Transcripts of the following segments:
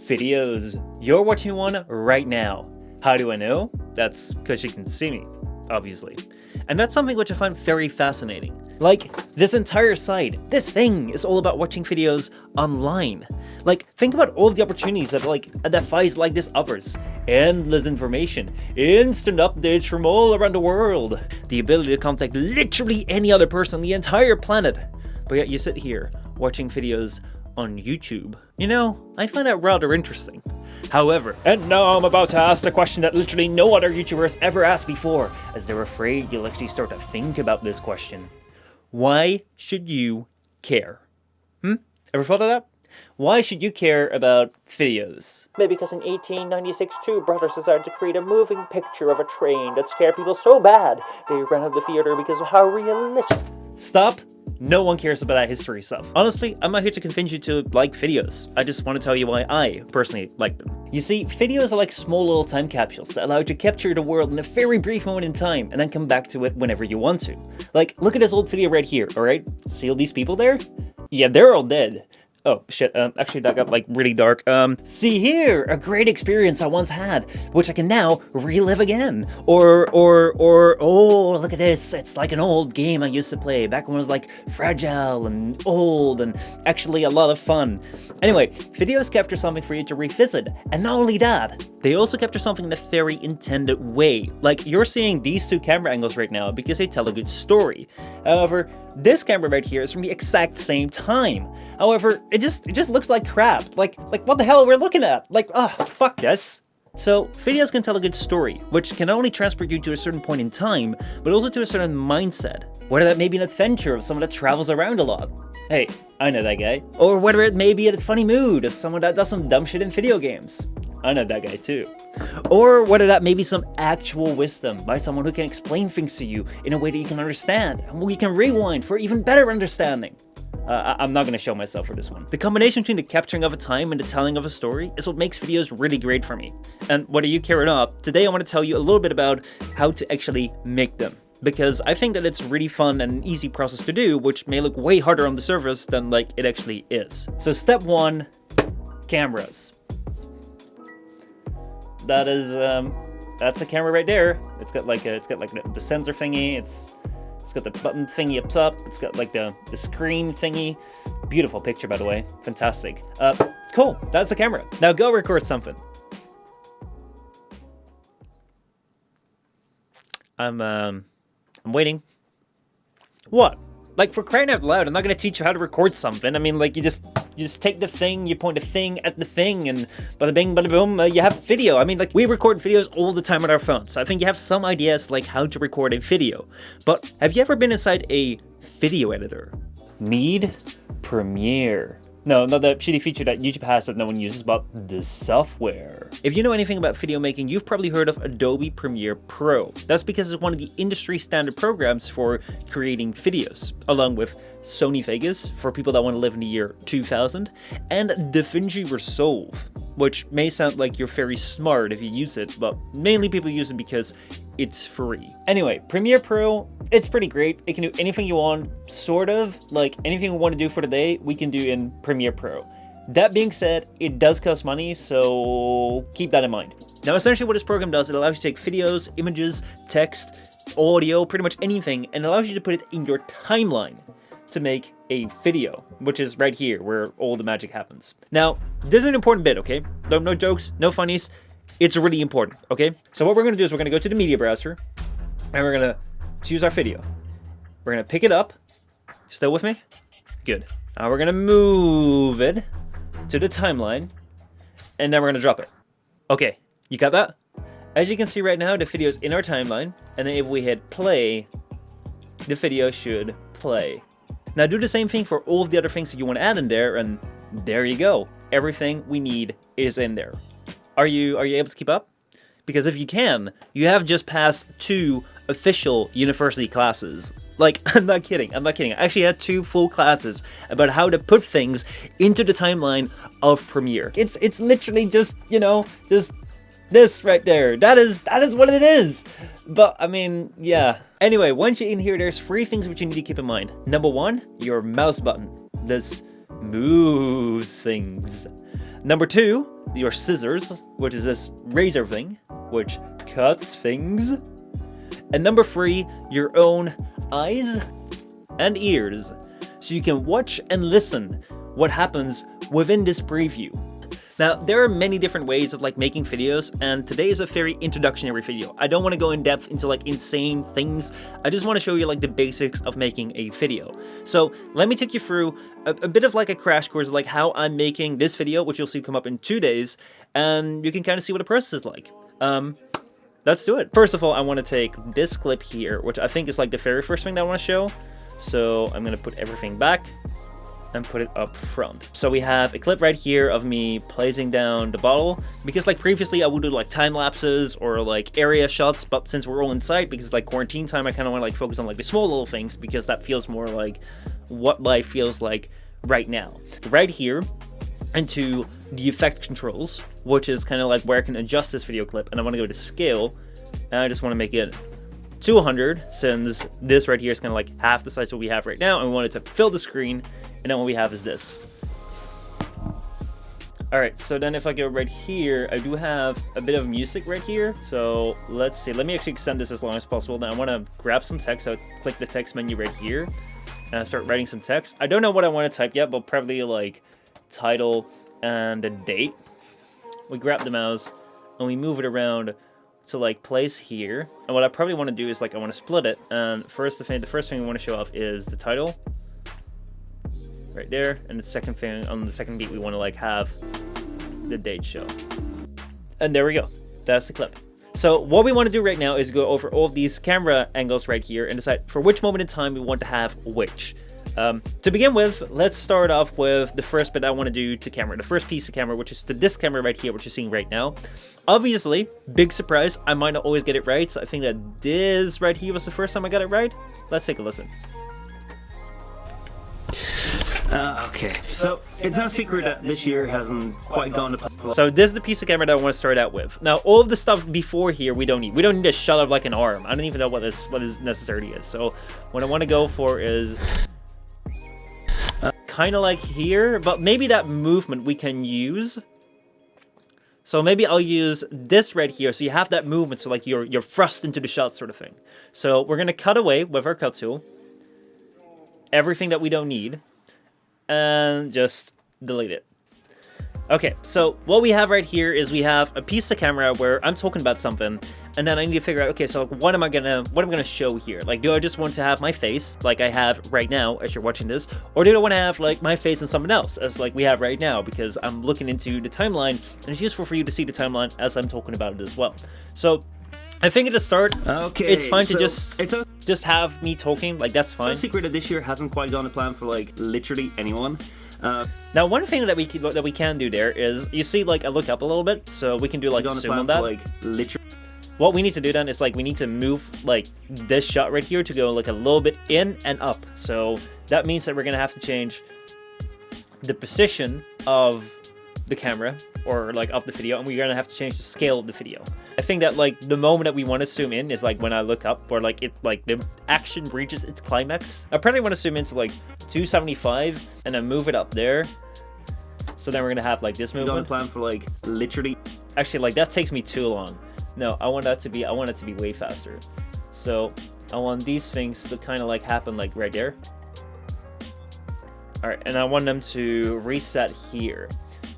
videos. You're watching one right now. How do I know? That's because you can see me, obviously. And that's something which I find very fascinating. Like, this entire site, this thing is all about watching videos online. Like, think about all of the opportunities that a device like this offers. Endless information, instant updates from all around the world, the ability to contact literally any other person on the entire planet. But yet you sit here watching videos on YouTube. You know, I find that rather interesting. However, and now I'm about to ask the question that literally no other YouTubers ever asked before, as they're afraid you'll actually start to think about this question. Why should you care? Ever thought of that? Why should you care about videos? Maybe because in 1896, two brothers decided to create a moving picture of a train that scared people so bad they ran out of the theater because of how realistic. Stop. No one cares about that history stuff. Honestly, I'm not here to convince you to like videos. I just want to tell you why I personally like them. You see, videos are like small little time capsules that allow you to capture the world in a very brief moment in time and then come back to it whenever you want to. Like, look at this old video right here, alright? See all these people there? Yeah, they're all dead. Oh, shit, actually that got, really dark. See here, a great experience I once had, which I can now relive again. Or, oh, look at this, it's like an old game I used to play back when it was, fragile and old and actually a lot of fun. Anyway, videos capture something for you to revisit, and not only that, they also capture something in a very intended way. Like, you're seeing these two camera angles right now because they tell a good story. However, this camera right here is from the exact same time. However, it just looks like crap. Like what the hell are we looking at? Fuck this. So, videos can tell a good story, which can not only transport you to a certain point in time, but also to a certain mindset. Whether that may be an adventure of someone that travels around a lot. Hey, I know that guy. Or whether it may be a funny mood of someone that does some dumb shit in video games. I know that guy too. Or whether that may be some actual wisdom by someone who can explain things to you in a way that you can understand, and we can rewind for even better understanding. I'm not going to show myself for this one. The combination between the capturing of a time and the telling of a story is what makes videos really great for me. And whether you care or not, today I want to tell you a little bit about how to actually make them. Because I think that it's really fun and an easy process to do, which may look way harder on the surface than it actually is. So step 1, cameras. That is, that's a camera right there. It's got the sensor thingy. It's got the button thingy up top. It's got the screen thingy. Beautiful picture, by the way. Fantastic. Cool. That's a camera. Now go record something. I'm waiting. What? For crying out loud, I'm not gonna teach you how to record something. I mean, you just take the thing, you point the thing at the thing, and bada bing, bada boom, you have video. I mean, we record videos all the time on our phones. So I think you have some ideas how to record a video. But have you ever been inside a video editor? Need Premiere. No, not the shitty feature that YouTube has that no one uses, but the software. If you know anything about video making, you've probably heard of Adobe Premiere Pro. That's because it's one of the industry standard programs for creating videos, along with Sony Vegas for people that want to live in the year 2000, and DaVinci Resolve, which may sound like you're very smart if you use it, but mainly people use it because it's free. Anyway, Premiere Pro, it's pretty great. It can do anything you want, sort of. Anything we want to do for the day, we can do in Premiere Pro. That being said, it does cost money, so keep that in mind. Now, essentially what this program does, it allows you to take videos, images, text, audio, pretty much anything, and allows you to put it in your timeline to make a video, which is right here where all the magic happens. Now, this is an important bit, okay? No jokes, no funnies. It's really important, okay? So what we're gonna do is we're gonna go to the media browser and we're gonna choose our video. We're gonna pick it up. Still with me? Good. Now we're gonna move it to the timeline and then we're gonna drop it. Okay, you got that? As you can see right now, the video's in our timeline, and then if we hit play, the video should play. Now do the same thing for all of the other things that you want to add in there, and there you go. Everything we need is in there. Are you able to keep up? Because if you can, you have just passed 2 official university classes. I'm not kidding. I actually had 2 full classes about how to put things into the timeline of Premiere. It's literally just, just this right there. That is what it is. But I mean, yeah. Anyway, once you're in here, there's 3 things which you need to keep in mind. Number 1, your mouse button. This moves things. Number 2, your scissors, which is this razor thing, which cuts things. And number 3, your own eyes and ears, so you can watch and listen what happens within this preview. Now, there are many different ways of like making videos, and today is a very introductory video. I don't want to go in depth into like insane things. I just want to show you like the basics of making a video. So let me take you through a bit of like a crash course of like how I'm making this video, which you'll see come up in 2 days, and you can kind of see what the process is like. Let's do it. First of all, I want to take this clip here, which I think is like the very first thing that I want to show. So I'm going to put everything back and put it up front. So we have a clip right here of me placing down the bottle, because like previously I would do like time lapses or like area shots, but since we're all inside, because like quarantine time, I kind of want to like focus on like the small little things, because that feels more like what life feels like right now. Right here into the effect controls, which is kind of like where I can adjust this video clip, and I want to go to scale, and I just want to make it 200, since this right here is kind of like half the size what we have right now, and we want it to fill the screen. And then what we have is this. Alright, so then if I go right here, I do have a bit of music right here. So let's see, let me actually extend this as long as possible. Now I want to grab some text, so I click the text menu right here, and I start writing some text. I don't know what I want to type yet, but probably like title and a date. We grab the mouse and we move it around to like place here. And what I probably want to do is like I want to split it. And the first thing we want to show off is the title. Right there, and the second thing on the second beat we want to like have the date show, and there we go. That's the clip. So what we want to do right now is go over all of these camera angles right here and decide for which moment in time we want to have which. To begin with, let's start off with the first bit I want to do to camera, the first piece of camera, which is to this camera right here, which you're seeing right now. Obviously, big surprise, I might not always get it right, so I think that this right here was the first time I got it right. Let's take a listen. Okay, so it's no secret that this year hasn't quite gone to plan. So this is the piece of camera that I want to start out with. Now, all of the stuff before here we don't need. We don't need a shot of like an arm. I don't even know what this necessarily is. So what I want to go for is kind of like here, but maybe that movement we can use. So maybe I'll use this right here, so you have that movement, so like you're thrust into the shot sort of thing. So we're gonna cut away with our cut tool everything that we don't need, and just delete it. Okay, so what we have right here is we have a piece of camera where I'm talking about something, and then I need to figure out, okay, so what am I gonna show here? Like, do I just want to have my face like I have right now as you're watching this, or do I want to have like my face and someone else as like we have right now, because I'm looking into the timeline and it's useful for you to see the timeline as I'm talking about it as well. So I think at the start, okay, it's fine to just have me talking, like that's fine. No secret that this year hasn't quite gone to plan for like literally anyone. Now, one thing that we can do there is, you see, like I look up a little bit, so we can do like a zoom on that. Like literally. What we need to do then is like we need to move like this shot right here to go like a little bit in and up. So that means that we're gonna have to change the position of the camera, or like of the video, and we're gonna have to change the scale of the video. I think that like the moment that we want to zoom in is like when I look up, or like it like the action reaches its climax. I probably want to zoom into like 275 and then move it up there. So then we're gonna have like this movement. Don't plan for like literally. Actually, like that takes me too long. No, I want it to be way faster. So I want these things to kind of like happen like right there. All right, and I want them to reset here.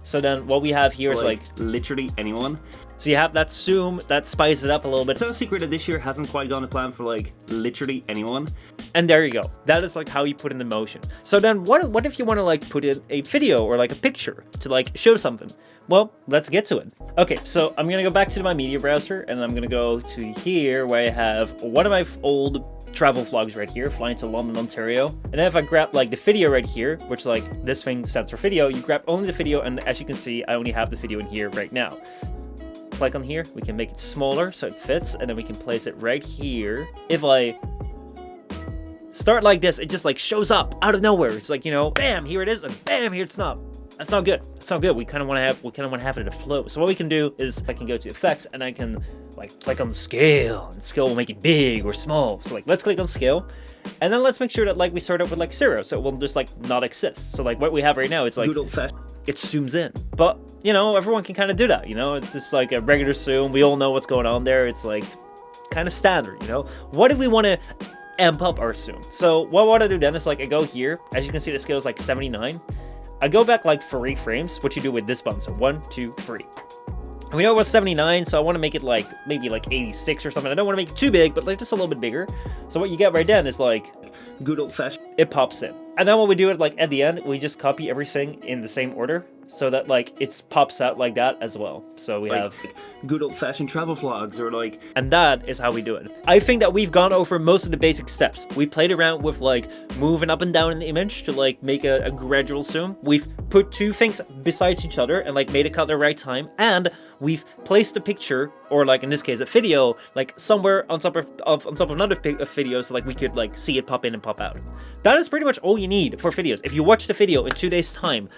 So then what we have here is like literally anyone. So you have that zoom, that spices it up a little bit. It's no secret that this year hasn't quite gone to plan for like literally anyone. And there you go. That is like how you put in the motion. So then what if you want to like put in a video or like a picture to like show something? Well, let's get to it. Okay, so I'm gonna go back to my media browser, and I'm gonna go to here where I have one of my old travel vlogs right here, flying to London, Ontario. And then if I grab like the video right here, which like this thing stands for video, you grab only the video, and as you can see, I only have the video in here right now. Click on here, we can make it smaller so it fits, and then we can place it right here. If I start like this, it just like shows up out of nowhere. It's like, you know, bam, here it is, and bam, here it's not. That's not good. That's not good. We kind of want to have it to flow. So what we can do is I can go to effects and I can like click on the scale, and scale will make it big or small. So like let's click on scale, and then let's make sure that like we start out with like 0, so it will just like not exist. So like what we have right now, it's like it zooms in, but you know, everyone can kind of do that. You know, it's just like a regular zoom. We all know what's going on there. It's like kind of standard. You know, what if we want to amp up our zoom? So what I want to do then is like I go here. As you can see, the scale is like 79. I go back like 3 frames, which you do with this button. So 1, 2, 3. And we know it was 79, so I want to make it like maybe like 86 or something. I don't want to make it too big, but like just a little bit bigger. So what you get right then is like good old fashioned. It pops in. And then when we do it like at the end, we just copy everything in the same order so that like it pops out like that as well. So we have good old fashioned travel vlogs or like, and that is how we do it. I think that we've gone over most of the basic steps. We played around with like moving up and down in the image to like make a gradual zoom. We've put 2 things besides each other and like made it cut at the right time. And we've placed a picture, or like in this case a video, like somewhere on top of another video, so like we could like see it pop in and pop out. That is pretty much all you need for videos. If you watch the video in 2 days time,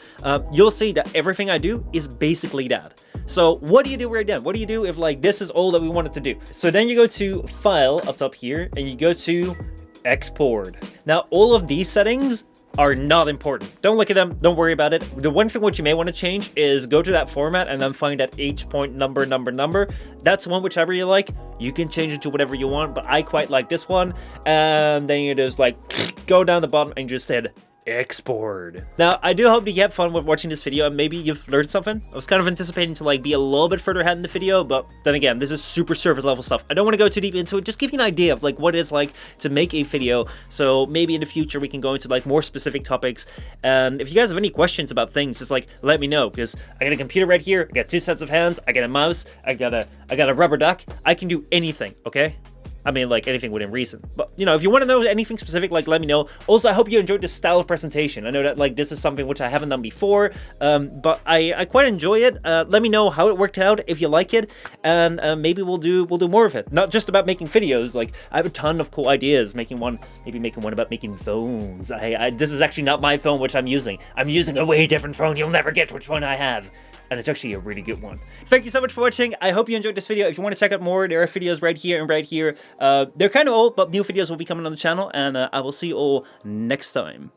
you'll see that everything I do is basically that. So what do you do right then? What do you do if like this is all that we wanted to do? So then you go to File up top here and you go to Export. Now all of these settings are not important. Don't look at them. Don't worry about it. The one thing which you may want to change is go to that format and then find that H point number. That's one which I really like. You can change it to whatever you want, but I quite like this one. And then you just like go down the bottom and just hit export. Now, I do hope that you had fun with watching this video and maybe you've learned something. I was kind of anticipating to like be a little bit further ahead in the video, but then again, this is super surface level stuff. I don't want to go too deep into it, just give you an idea of like what it's like to make a video. So maybe in the future we can go into like more specific topics. And if you guys have any questions about things, just like let me know, because I got a computer right here, I got 2 sets of hands, I got a mouse, I got a rubber duck. I can do anything, okay? I mean, like, anything within reason. But, you know, if you want to know anything specific, like, let me know. Also, I hope you enjoyed this style of presentation. I know that, like, this is something which I haven't done before, but I quite enjoy it. Let me know how it worked out, if you like it, and maybe we'll do more of it. Not just about making videos. Like, I have a ton of cool ideas. Maybe making one about making phones. This is actually not my phone which I'm using. I'm using a way different phone. You'll never guess which one I have. And it's actually a really good one. Thank you so much for watching. I hope you enjoyed this video. If you want to check out more, there are videos right here and right here. They're kind of old, but new videos will be coming on the channel, and I will see you all next time.